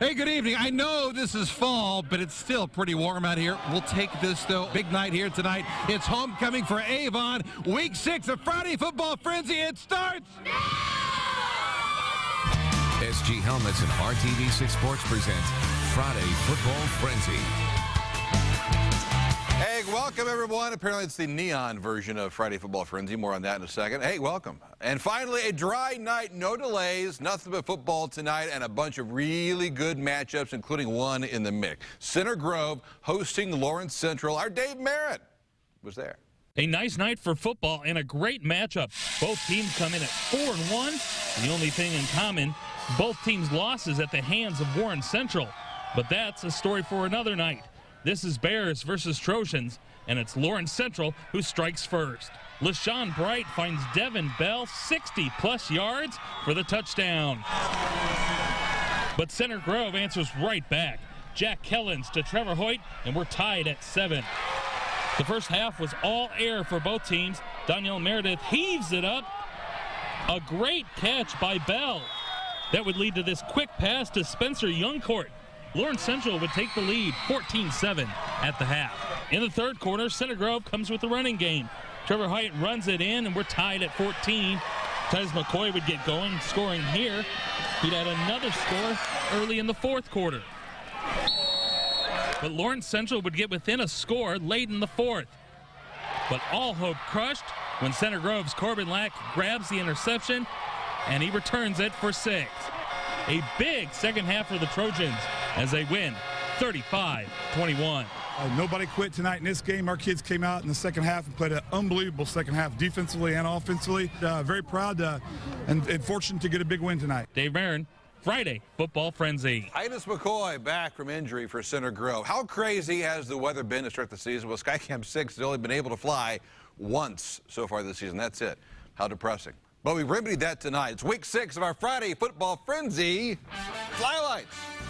Hey, good evening. I know this is fall, but it's still pretty warm out here. We'll take this, though. Big night here tonight. It's homecoming for Avon. Week 6 of Friday Football Frenzy. It starts now! SG Helmets and RTV6 Sports present Friday Football Frenzy. Hey, welcome everyone. Apparently it's the neon version of Friday Football Frenzy. More on that in a second. Hey, welcome. And finally, a dry night, no delays, nothing but football tonight, and a bunch of really good matchups, including one in the mix. Center Grove hosting Lawrence Central. Our Dave Merritt was there. A nice night for football and a great matchup. Both teams come in at 4-1. The only thing in common, both teams' losses at the hands of Warren Central. But that's a story for another night. This is Bears versus Trojans, and it's Lawrence Central who strikes first. LaShawn Bright finds Devin Bell 60-plus yards for the touchdown. But Center Grove answers right back. Jack Kellens to Trevor Hoyt, and we're tied at 7. The first half was all air for both teams. Danielle Meredith heaves it up. A great catch by Bell. That would lead to this quick pass to Spencer Youngcourt. Lawrence Central would take the lead 14-7 at the half. In the third quarter, Center Grove comes with the running game. Trevor Hoyt runs it in, and we're tied at 14. Titus McCoy would get going, scoring here. He'd add another score early in the fourth quarter. But Lawrence Central would get within a score late in the fourth. But all hope crushed when Center Grove's Corbin Lack grabs the interception, and he returns it for 6. A big second half for the Trojans as they win 35-21. Nobody quit tonight in this game. Our kids came out in the second half and played an unbelievable second half defensively and offensively. Very proud and fortunate to get a big win tonight. Dave Barron, Friday Football Frenzy. Titus McCoy back from injury for Center Grove. How crazy has the weather been to start the season? Well, Skycam 6 has only been able to fly once so far this season. That's it. How depressing. But we remedied that tonight. It's week 6 of our Friday Football Frenzy. Flylights.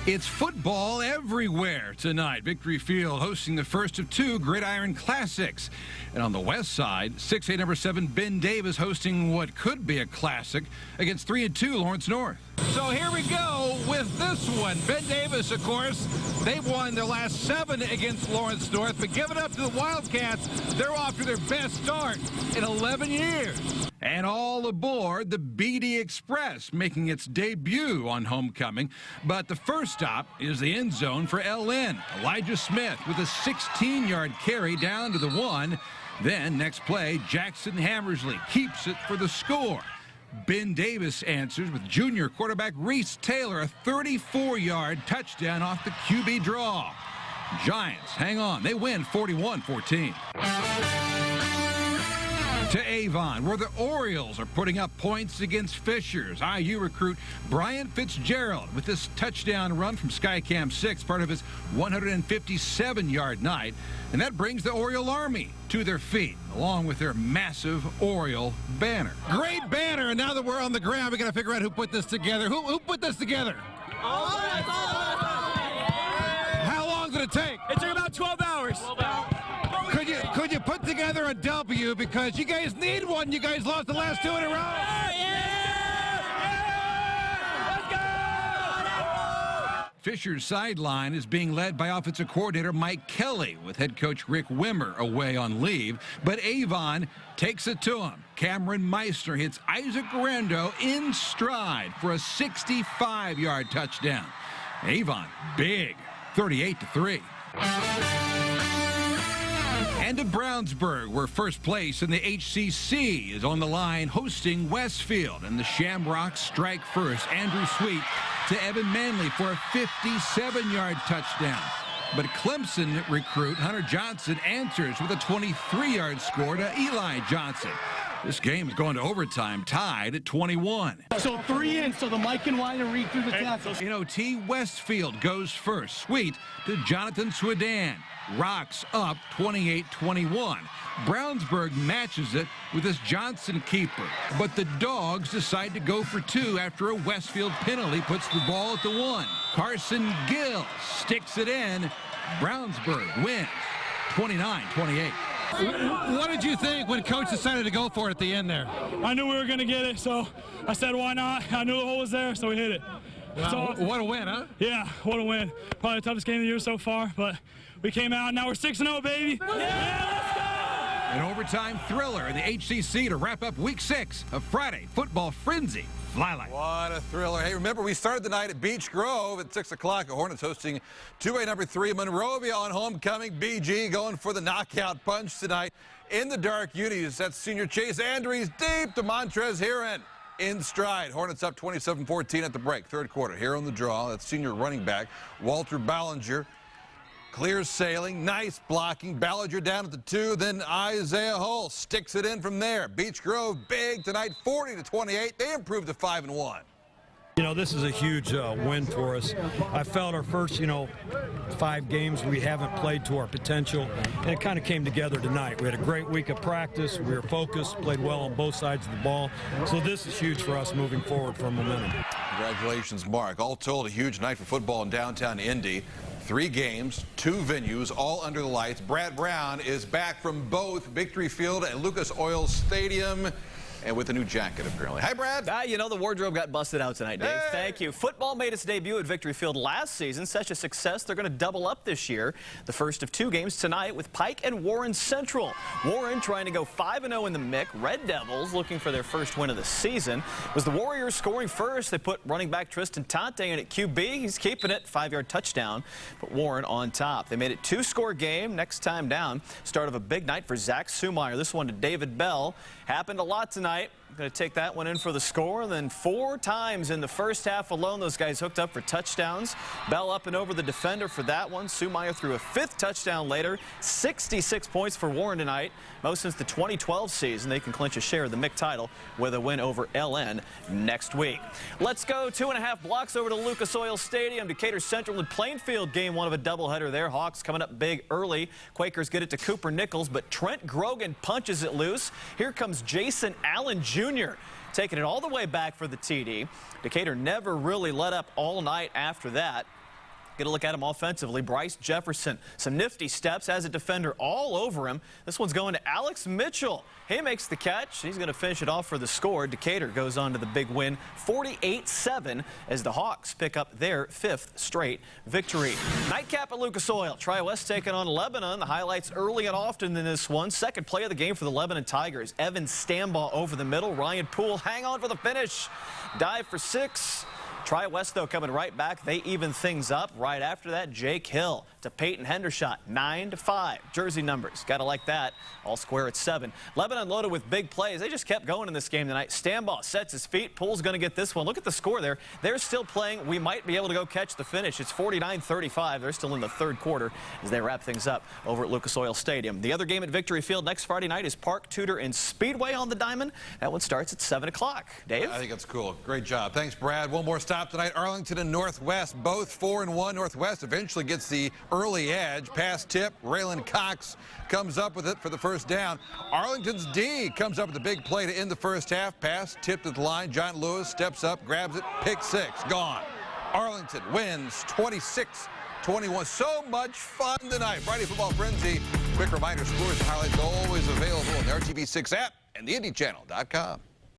It's football everywhere tonight. Victory Field hosting the first of 2 Gridiron Classics. And on the west side, 6A number 7 Ben Davis hosting what could be a classic against 3-2 Lawrence North. So here we go with this one. Ben Davis, of course, they've won their last 7 against Lawrence North, but give it up to the Wildcats. They're off to their best start in 11 years. And all aboard the BD Express, making its debut on homecoming. But the first stop is the end zone for LN. Elijah Smith with a 16-yard carry down to the 1. Then, next play, Jackson Hammersley keeps it for the score. Ben Davis answers with junior quarterback Reese Taylor, a 34-yard touchdown off the QB draw. Giants hang on. They win 41-14. To Avon, where the Orioles are putting up points against Fishers. IU recruit Brian Fitzgerald with this touchdown run from Skycam 6, part of his 157-yard night. And that brings the Oriole Army to their feet, along with their massive Oriole banner. Great banner, and now that we're on the ground, we got to figure out who put this together. Who put this together? How long did it take? It took about 12 hours. Could you put together a W, because you guys need one? You guys lost the last 2 in a row. Fisher's sideline is being led by offensive coordinator Mike Kelly, with head coach Rick Wimmer away on leave. But Avon takes it to him. Cameron Meissner hits Isaac Garendo in stride for a 65-yard touchdown. Avon big, 38-3. And to Brownsburg, where first place in the HCC is on the line, hosting Westfield. And the Shamrocks strike first. Andrew Sweet to Evan Manley for a 57-yard touchdown. But Clemson recruit Hunter Johnson answers with a 23-yard score to Eli Johnson. This game is going to overtime, tied at 21. So 3 in, so the Mike and Weiner read through the tackle. In OT, Westfield goes first. Sweet to Jonathan Swedan. Rocks up 28-21. Brownsburg matches it with this Johnson keeper. But the Dogs decide to go for 2 after a Westfield penalty puts the ball at the 1. Carson Gill sticks it in. Brownsburg wins 29-28. What did you think when Coach decided to go for it at the end there? I knew we were going to get it, so I said, why not? I knew the hole was there, so we hit it. Wow, what a win, huh? Yeah, what a win. Probably the toughest game of the year so far, but we came out, and now we're 6-0, baby. Yeah, let's go! An overtime thriller in the HCC to wrap up Week 6 of Friday Football Frenzy. Flylight. What a thriller. Hey, remember, we started the night at Beech Grove at 6 o'clock. The Hornets hosting 2A number 3 Monrovia on homecoming. BG going for the knockout punch tonight. In the dark unis, that's senior Chase Andrews deep to Montrez Herron. In stride. Hornets up 27-14 at the break. Third quarter. Here on the draw, that's senior running back Walter Ballinger. Clears sailing, nice blocking. Ballinger down at the 2, then Isaiah Hull sticks it in from there. Beech Grove big tonight, 40-28. They improved to 5-1. You know, this is a huge win for us. I felt our first, 5 games we haven't played to our potential, and it kind of came together tonight. We had a great week of practice. We were focused, played well on both sides of the ball. So this is huge for us moving forward for momentum. Congratulations, Mark. All told, a huge night for football in downtown Indy. 3 games, 2 venues, all under the lights. Brad Brown is back from both Victory Field and Lucas Oil Stadium, and with a new jacket, apparently. Hi, Brad. The wardrobe got busted out tonight, Dave. Hey. Thank you. Football made its debut at Victory Field last season. Such a success, they're going to double up this year. The first of 2 games tonight with Pike and Warren Central. Warren trying to go 5-0 in the MIC. Red Devils looking for their first win of the season. It was the Warriors scoring first. They put running back Tristan Tante in at QB. He's keeping it. 5-yard touchdown. But Warren on top. They made it 2-score game. Next time down. Start of a big night for Zach Sumeyer. This one to David Bell. Happened a lot tonight. Going to take that one in for the score. Then 4 times in the first half alone, those guys hooked up for touchdowns. Bell up and over the defender for that one. Sumeyer threw a 5th touchdown later. 66 points for Warren tonight. Most since the 2012 season. They can clinch a share of the MIC title with a win over LN next week. Let's go 2.5 blocks over to Lucas Oil Stadium. Decatur Central and Plainfield, game 1 of a doubleheader there. Hawks coming up big early. Quakers get it to Cooper Nichols, but Trent Grogan punches it loose. Here comes Jason Allen Jr. taking it all the way back for the TD. Decatur never really let up all night after that. Get a look at him offensively. Bryce Jefferson, some nifty steps, has a defender all over him. This one's going to Alex Mitchell. He makes the catch. He's going to finish it off for the score. Decatur goes on to the big win, 48-7, as the Hawks pick up their 5th straight victory. Nightcap at Lucas Oil. Tri-West taking on Lebanon. The highlights early and often in this one. Second play of the game for the Lebanon Tigers. Evan Stambaugh over the middle. Ryan Poole hang on for the finish. Dive for 6. Tri-West, though, coming right back. They even things up. Right after that, Jake Hill to Peyton Hendershot, 9-5. Jersey numbers. Got to like that. All square at 7. Lebanon loaded with big plays. They just kept going in this game tonight. Stambaugh sets his feet. Poole's going to get this one. Look at the score there. They're still playing. We might be able to go catch the finish. It's 49-35. They're still in the 3rd quarter as they wrap things up over at Lucas Oil Stadium. The other game at Victory Field next Friday night is Park, Tudor, and Speedway on the diamond. That one starts at 7 o'clock. Dave? I think that's cool. Great job. Thanks, Brad. One more stop tonight. Arlington and Northwest, both 4-1. Northwest eventually gets the early edge. Pass tip. Raylan Cox comes up with it for the first down. Arlington's D comes up with a big play to end the first half. Pass tipped at the line. John Lewis steps up, grabs it. Pick 6. Gone. Arlington wins 26-21. So much fun tonight. Friday Football Frenzy. Quick reminder, scores and highlights always available on the RTV6 app and the IndyChannel.com.